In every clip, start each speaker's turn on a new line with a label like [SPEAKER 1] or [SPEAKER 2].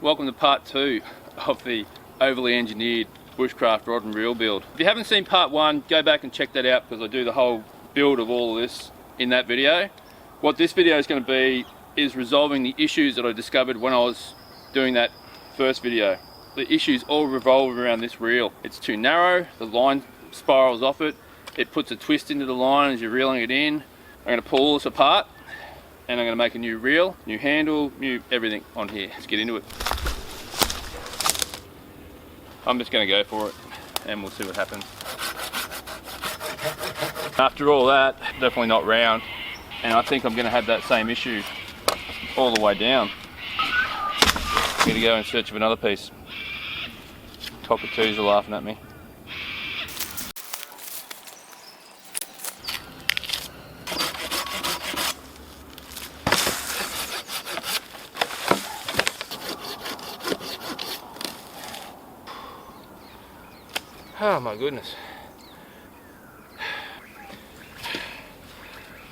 [SPEAKER 1] welcome to part 2 of the overly engineered bushcraft rod and reel build. If you haven't seen part 1, go back and check that out because I do the whole build of all of this in that video. What this video is going to be is resolving the issues that I discovered when I was doing that first video. The issues all revolve around this reel. It's too narrow, the line spirals off it, it puts a twist into the line as you're reeling it in. I'm going to pull all this apart and I'm going to make a new reel, new handle, new everything on here. Let's get into it. I'm just going to go for it and we'll see what happens. After all that, definitely not round, and I think I'm going to have that same issue all the way down. I'm going to go in search of another piece. Cockatoos are laughing at me. Oh my goodness.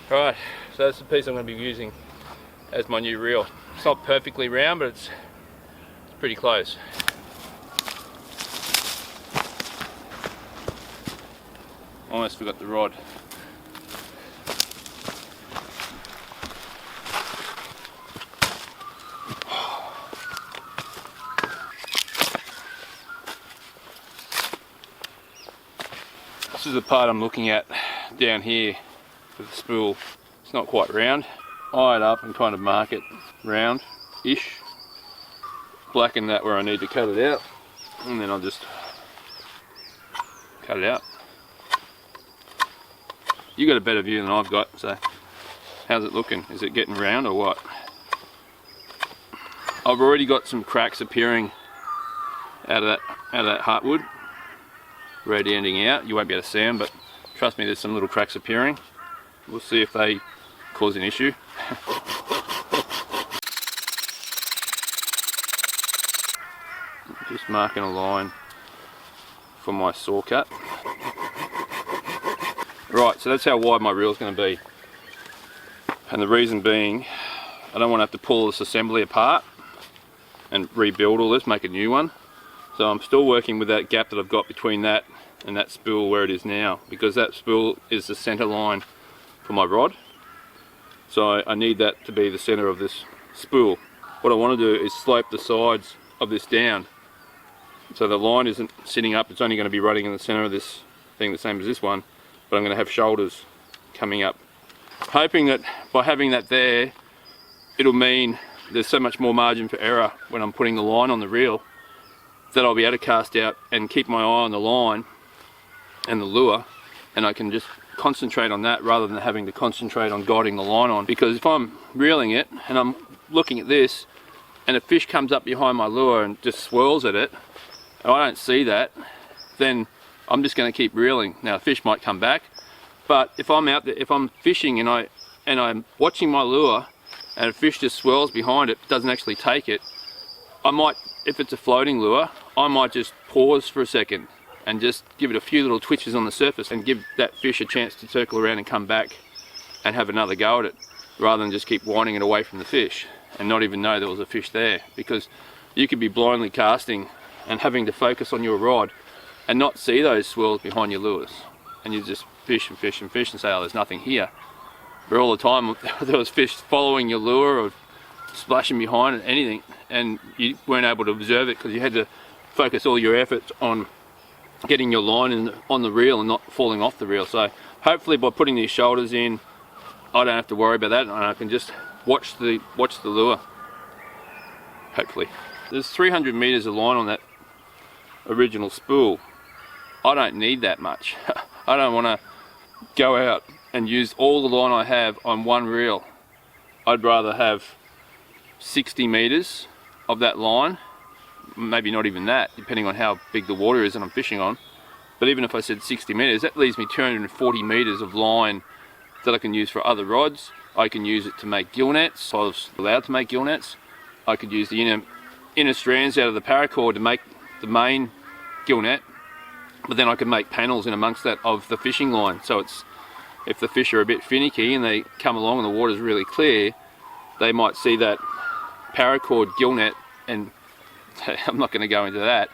[SPEAKER 1] Right, so that's the piece I'm going to be using as my new reel. It's not perfectly round, but it's pretty close. Almost forgot the rod. This is the part I'm looking at down here with the spool. It's not quite round. Eye it up and kind of mark it round-ish. Blacken that where I need to cut it out, and then I'll just cut it out. You got a better view than I've got, so how's it looking? Is it getting round or what? I've already got some cracks appearing out of that heartwood. Radiating out. You won't be able to see them, but trust me, there's some little cracks appearing. We'll see if they cause an issue. Just marking a line for my saw cut. Right, so that's how wide my reel is going to be. And the reason being, I don't want to have to pull this assembly apart and rebuild all this, make a new one. So I'm still working with that gap that I've got between that and that spool where it is now, because that spool is the center line for my rod. So I need that to be the center of this spool. What I want to do is slope the sides of this down so the line isn't sitting up, it's only going to be running in the center of this thing the same as this one, but I'm going to have shoulders coming up. Hoping that by having that there, it'll mean there's so much more margin for error when I'm putting the line on the reel that I'll be able to cast out and keep my eye on the line and the lure, and I can just concentrate on that rather than having to concentrate on guiding the line on. Because if I'm reeling it and I'm looking at this and a fish comes up behind my lure and just swirls at it and I don't see that, then I'm just going to keep reeling. Now a fish might come back, but if I'm out there, if I'm fishing and I'm watching my lure and a fish just swirls behind it, doesn't actually take it, I might, if it's a floating lure, I might just pause for a second and just give it a few little twitches on the surface and give that fish a chance to circle around and come back and have another go at it, rather than just keep winding it away from the fish and not even know there was a fish there. Because you could be blindly casting and having to focus on your rod and not see those swirls behind your lures, and you just fish and fish and fish and say, oh, there's nothing here. But all the time there was fish following your lure or splashing behind it, anything, and you weren't able to observe it because you had to focus all your efforts on getting your line on the reel and not falling off the reel. So hopefully by putting these shoulders in, I don't have to worry about that, and I can just watch the lure. Hopefully. There's 300 meters of line on that original spool. I don't need that much. I don't want to go out and use all the line I have on one reel. I'd rather have 60 meters of that line, maybe not even that, depending on how big the water is that I'm fishing on. But even if I said 60 meters, that leaves me 240 meters of line that I can use for other rods. I can use it to make gill nets. I was allowed to make gill nets. I could use the inner strands out of the paracord to make the main gill net, but then I can make panels in amongst that of the fishing line. So it's, if the fish are a bit finicky and they come along and the water's really clear, they might see that paracord gill net and I'm not going to go into that,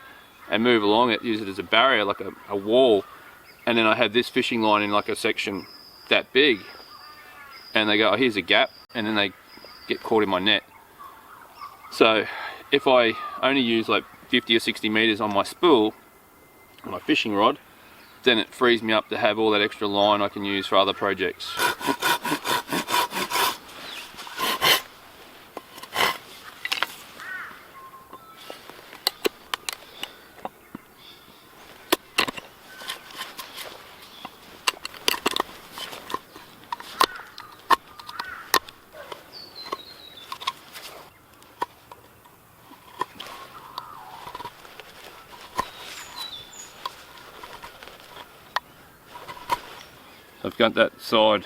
[SPEAKER 1] and move along it, use it as a barrier, like a wall. And then I have this fishing line in like a section that big, and they go, oh, here's a gap, and then they get caught in my net. So if I only use like 50 or 60 meters on my spool, on my fishing rod, then it frees me up to have all that extra line I can use for other projects. I've got that side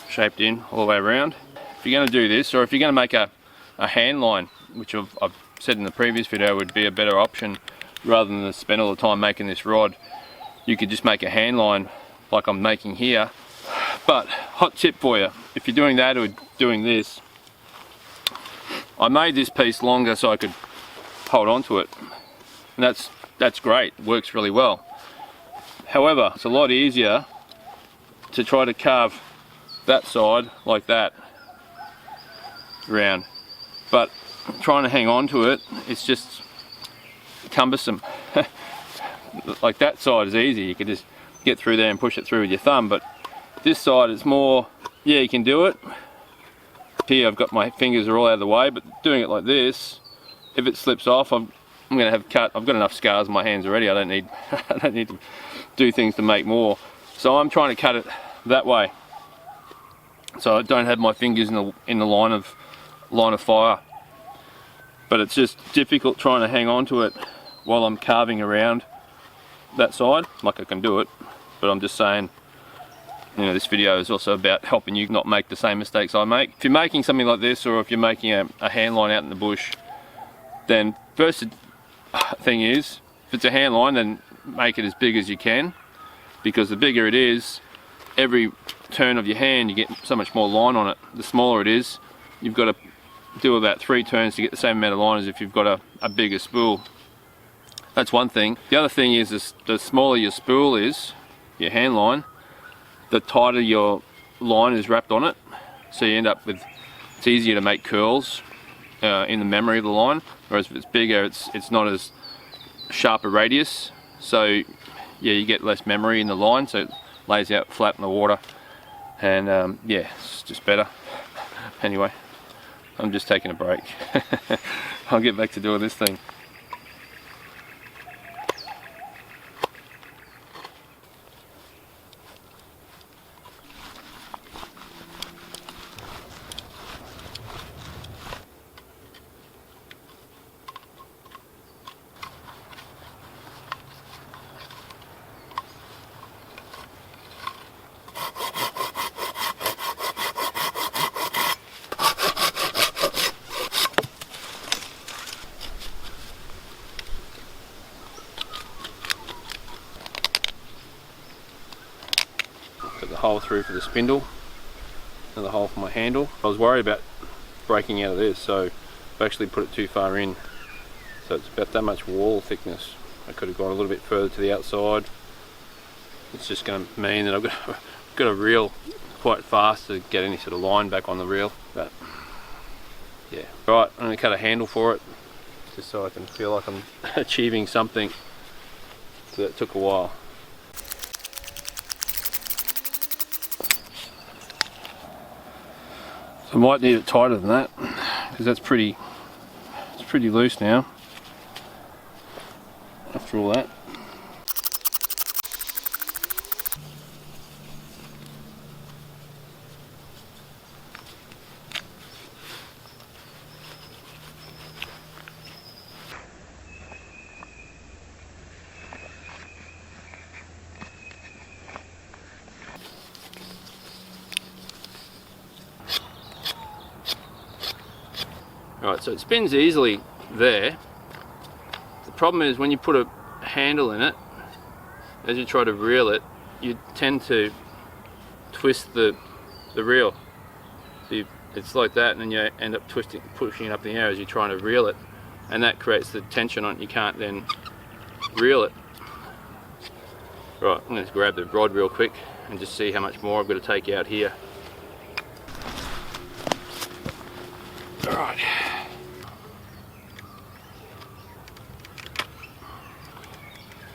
[SPEAKER 1] shaped in all the way around. If you're going to do this, or if you're going to make a hand line, which I've said in the previous video would be a better option, rather than spend all the time making this rod, you could just make a hand line like I'm making here. But hot tip for you, if you're doing that or doing this, I made this piece longer so I could hold on to it, and that's great, works really well. However, it's a lot easier to try to carve that side like that round, but trying to hang on to it, it's just cumbersome. Like that side is easy, you can just get through there and push it through with your thumb, but this side is more, yeah, you can do it. Here I've got my fingers are all out of the way, but doing it like this, if it slips off, I'm going to have cut. I've got enough scars on my hands already. I don't need to do things to make more. So I'm trying to cut it that way, so I don't have my fingers in the line of fire. But it's just difficult trying to hang on to it while I'm carving around that side. Like I can do it, but I'm just saying, you know, this video is also about helping you not make the same mistakes I make. If you're making something like this, or if you're making a hand line out in the bush, then first thing is, if it's a hand line, then make it as big as you can, because the bigger it is, every turn of your hand you get so much more line on it. The smaller it is, you've got to do about 3 turns to get the same amount of line as if you've got a bigger spool. That's one thing. The other thing is, the smaller your spool is, your hand line, the tighter your line is wrapped on it, so you end up with, it's easier to make curls in the memory of the line, whereas if it's bigger, it's not as sharp a radius, so yeah, you get less memory in the line, so it lays out flat in the water, and yeah, it's just better. Anyway, I'm just taking a break. I'll get back to doing this thing. Got the hole through for the spindle, another hole for my handle. I was worried about breaking out of this, so I've actually put it too far in, so it's about that much wall thickness. I could have gone a little bit further to the outside. It's just going to mean that I've got to reel quite fast to get any sort of line back on the reel. But yeah, right, I'm going to cut a handle for it, just so I can feel like I'm achieving something. So that took a while. So I might need it tighter than that, because it's pretty loose now after all that. Right, so it spins easily there. The problem is when you put a handle in it, as you try to reel it, you tend to twist the reel. So it's like that, and then you end up pushing it up in the air as you're trying to reel it. and that creates the tension on it. You can't then reel it. Right, I'm going to grab the rod real quick and just see how much more I've got to take out here. Alright.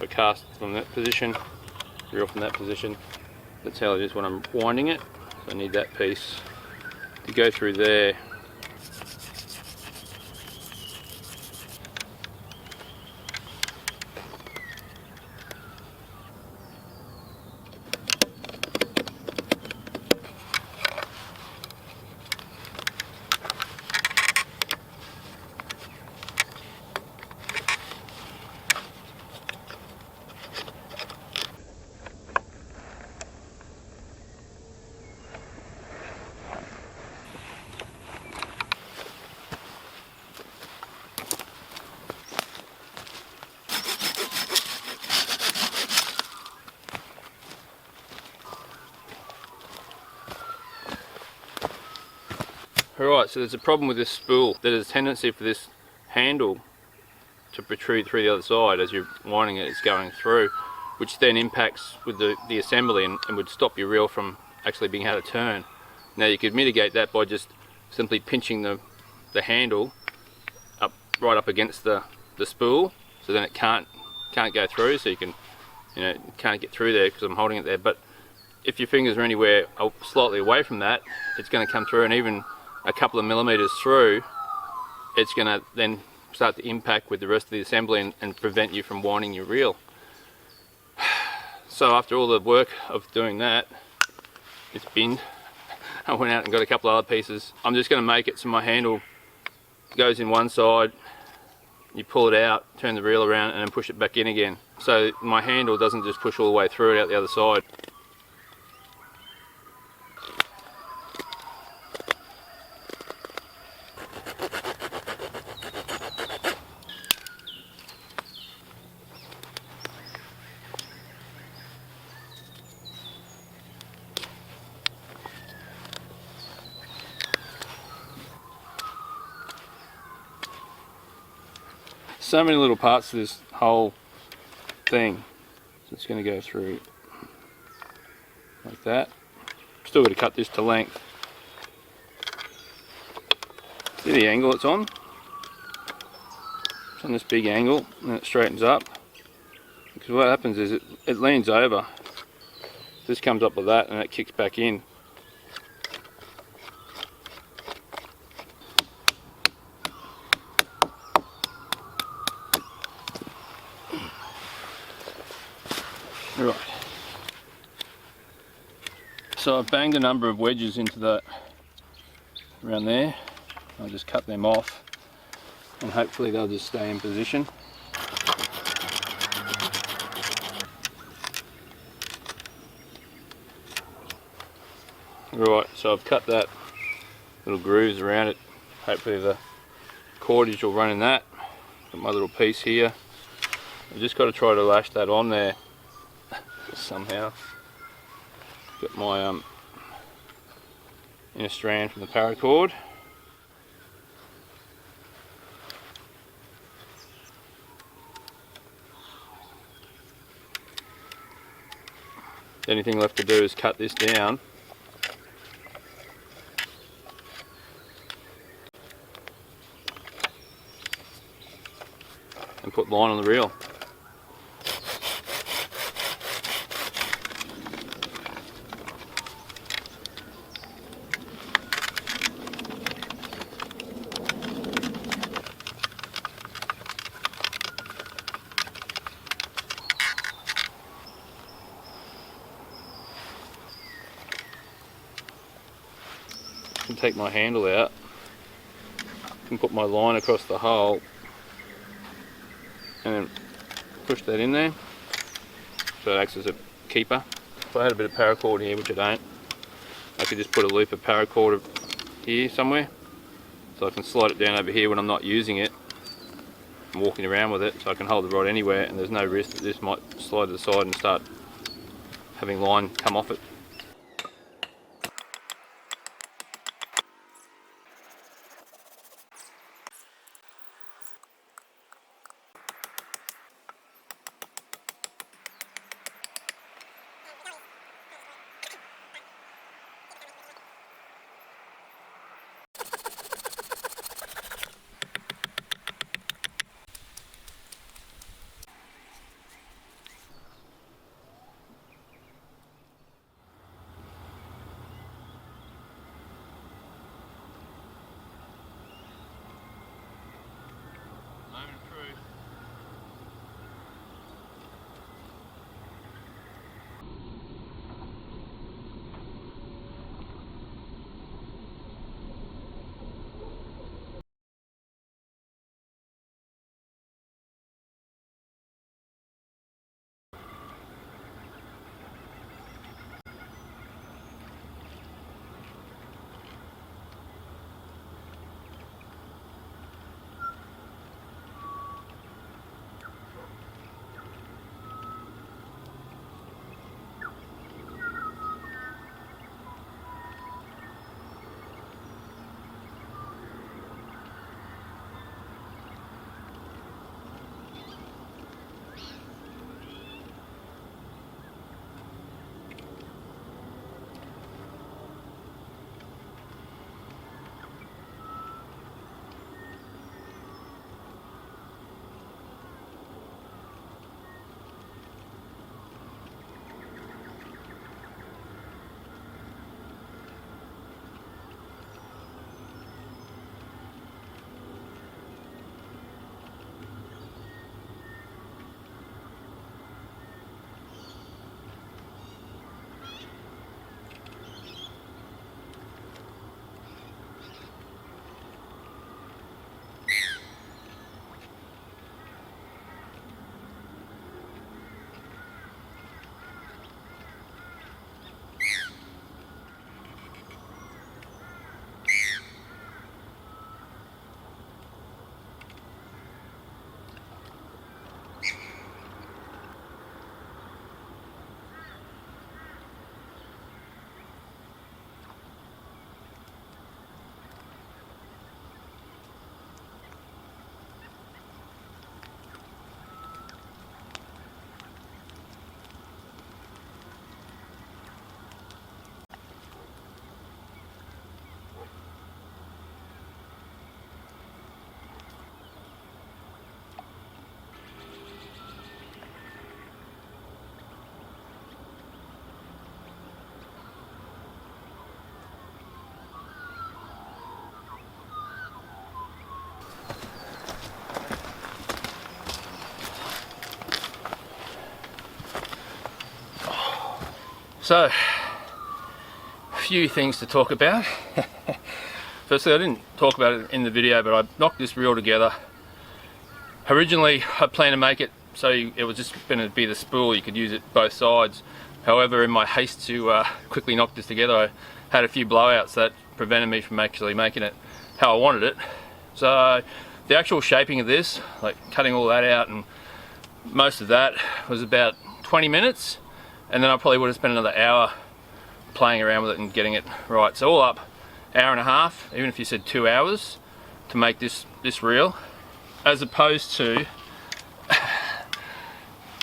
[SPEAKER 1] So cast from that position, reel from that position. That's how it is when I'm winding it. So I need that piece to go through there. Alright, so there's a problem with this spool. There's a tendency for this handle to protrude through the other side as you're winding it, it's going through, which then impacts with the assembly and would stop your reel from actually being able to turn. Now you could mitigate that by just simply pinching the handle up right up against the spool, so then it can't go through, so you can, can't get through there because I'm holding it there. But if your fingers are anywhere slightly away from that, it's going to come through, and even a couple of millimeters through, it's going to then start to impact with the rest of the assembly and prevent you from winding your reel. So after all the work of doing that, it's binned. I went out and got a couple of other pieces. I'm just going to make it so my handle goes in one side, you pull it out, turn the reel around, and then push it back in again. So my handle doesn't just push all the way through it out the other side. So many little parts to this whole thing. So it's going to go through like that. Still got to cut this to length. See the angle it's on? It's on this big angle, and then it straightens up. Because what happens is it leans over. This comes up with that, and it kicks back in. Right. So I've banged a number of wedges into that around there. I'll just cut them off, and hopefully they'll just stay in position. Right, so I've cut that little grooves around it. Hopefully the cordage will run in that. Got my little piece here. I've just got to try to lash that on there somehow. Got my inner strand from the paracord. The only thing left to do is cut this down and put line on the reel. I can take my handle out, I can put my line across the hole and then push that in there so it acts as a keeper. If I had a bit of paracord here, which I don't, I could just put a loop of paracord here somewhere so I can slide it down over here when I'm not using it. I'm walking around with it, so I can hold the rod anywhere and there's no risk that this might slide to the side and start having line come off it. So, a few things to talk about. Firstly, I didn't talk about it in the video, but I knocked this reel together. Originally, I planned to make it so it was just going to be the spool, you could use it both sides. However, in my haste to quickly knock this together, I had a few blowouts that prevented me from actually making it how I wanted it. So, the actual shaping of this, like cutting all that out and most of that, was about 20 minutes. And then I probably would have spent another hour playing around with it and getting it right. So all up, hour and a half, even if you said 2 hours to make this reel, as opposed to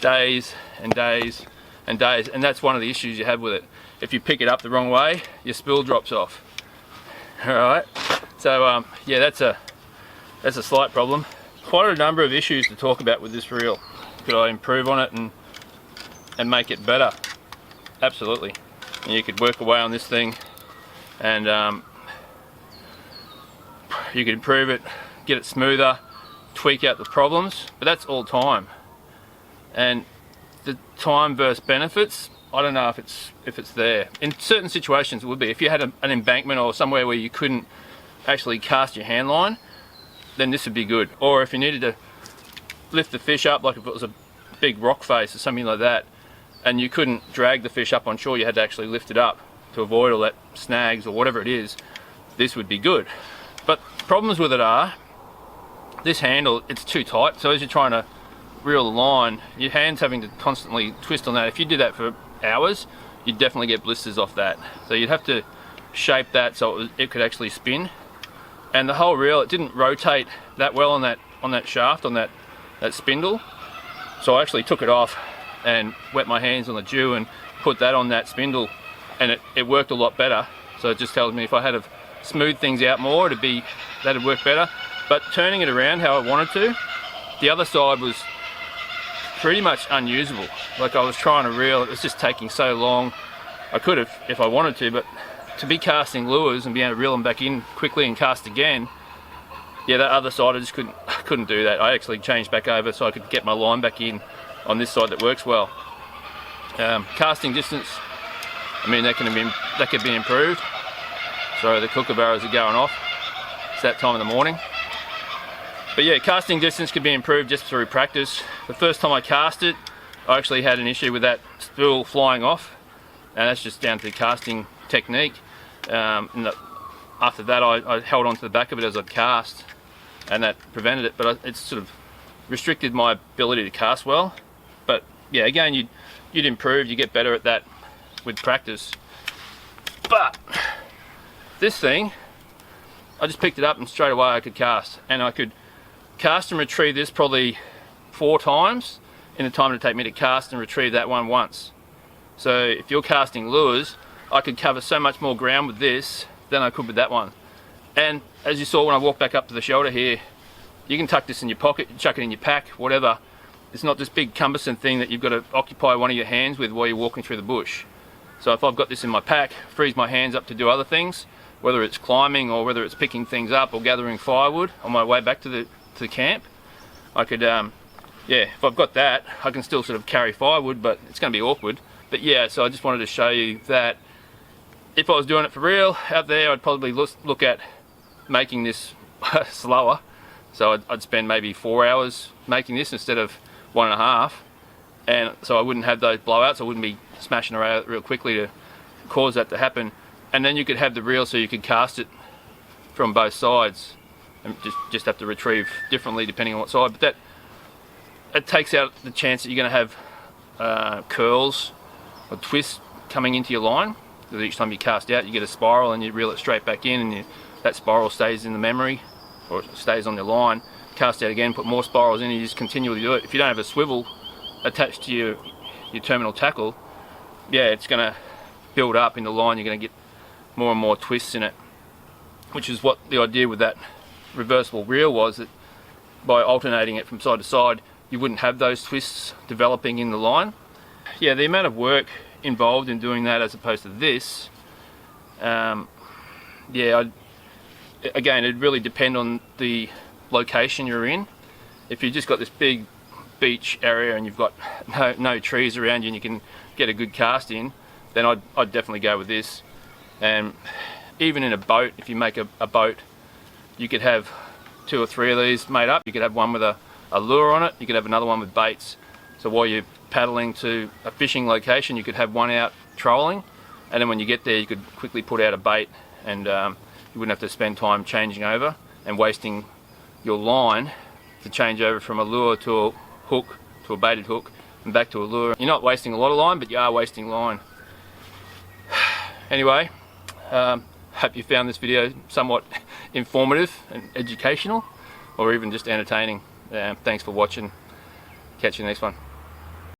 [SPEAKER 1] days and days and days. And that's one of the issues you have with it. If you pick it up the wrong way, your spool drops off. All right. So yeah, that's a slight problem. Quite a number of issues to talk about with this reel. Could I improve on it and make it better? Absolutely. And you could work away on this thing and you could improve it, get it smoother, tweak out the problems, but that's all time. And the time versus benefits, I don't know if it's there. In certain situations it would be. If you had an embankment or somewhere where you couldn't actually cast your hand line, then this would be good. Or if you needed to lift the fish up, like if it was a big rock face or something like that, and you couldn't drag the fish up on shore, you had to actually lift it up to avoid all that snags or whatever it is, this would be good. But problems with it are, this handle, it's too tight, so as you're trying to reel the line, your hand's having to constantly twist on that. If you do that for hours, you'd definitely get blisters off that. So you'd have to shape that so it could actually spin. And the whole reel, it didn't rotate that well on that shaft, on that spindle. So I actually took it off and wet my hands on the dew and put that on that spindle, and it worked a lot better. So it just tells me if I had to smooth things out more, that'd work better. But turning it around how I wanted to, the other side was pretty much unusable. Like I was trying to reel, it was just taking so long. I could have if I wanted to, but to be casting lures and be able to reel them back in quickly and cast again, yeah, that other side I just couldn't do that. I actually changed back over so I could get my line back in on this side that works well. Casting distance, I mean that could be improved. Sorry, the kookaburras are going off. It's that time of the morning. But yeah, casting distance could be improved just through practice. The first time I cast it, I actually had an issue with that spool flying off, and that's just down to casting technique. After that, I held on to the back of it as I'd cast, and that prevented it. But it's sort of restricted my ability to cast well. But yeah, again, you'd improve, you get better at that with practice. But this thing, I just picked it up and straight away I could cast, and I could cast and retrieve this probably 4 times in the time it would take me to cast and retrieve that one once. So if you're casting lures, I could cover so much more ground with this than I could with that one. And as you saw when I walked back up to the shoulder here, you can tuck this in your pocket, chuck it in your pack, whatever. It's not this big cumbersome thing that you've got to occupy one of your hands with while you're walking through the bush. So if I've got this in my pack, frees my hands up to do other things, whether it's climbing or whether it's picking things up or gathering firewood on my way back to the camp, I could, yeah, if I've got that, I can still sort of carry firewood, but it's going to be awkward. But yeah, so I just wanted to show you that if I was doing it for real out there, I'd probably look at making this slower. So I'd spend maybe 4 hours making this instead of 1.5, and so I wouldn't have those blowouts. I wouldn't be smashing around real quickly to cause that to happen. And then you could have the reel so you could cast it from both sides and just have to retrieve differently depending on what side. But that takes out the chance that you're going to have curls or twists coming into your line. Because each time you cast out, you get a spiral and you reel it straight back in, and that spiral stays in the memory or stays on your line. Cast out again, put more spirals in, and you just continually do it. If you don't have a swivel attached to your terminal tackle, yeah, it's going to build up in the line. You're going to get more and more twists in it, which is what the idea with that reversible reel was, that by alternating it from side to side, you wouldn't have those twists developing in the line. Yeah, the amount of work involved in doing that as opposed to this, yeah, again, it'd really depend on the location you're in. If you've just got this big beach area and you've got no trees around you and you can get a good cast in, then I'd definitely go with this. And even in a boat, if you make a boat, you could have 2 or 3 of these made up. You could have one with a lure on it, you could have another one with baits. So while you're paddling to a fishing location, you could have one out trolling, and then when you get there you could quickly put out a bait, and you wouldn't have to spend time changing over and wasting your line to change over from a lure to a hook, to a baited hook, and back to a lure. You're not wasting a lot of line, but you are wasting line. Anyway, hope you found this video somewhat informative and educational, or even just entertaining. Thanks for watching. Catch you next one.